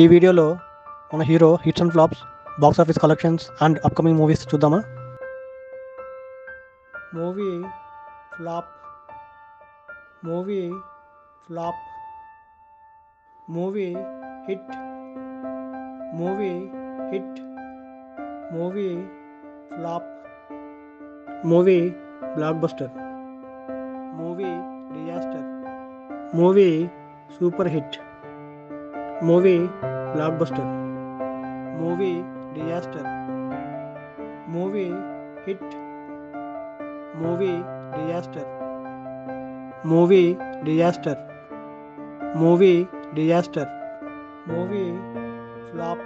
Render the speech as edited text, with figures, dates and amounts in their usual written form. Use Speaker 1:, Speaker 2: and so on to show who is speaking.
Speaker 1: ఈ వీడియోలో మన hero hits and flops, box office collections and upcoming movies చూద్దామా? Movie flop, movie flop, movie hit, movie hit, movie flop, movie blockbuster, movie disaster, movie super hit, movie blockbuster, movie disaster, movie hit, movie disaster, movie disaster, movie disaster, movie flop.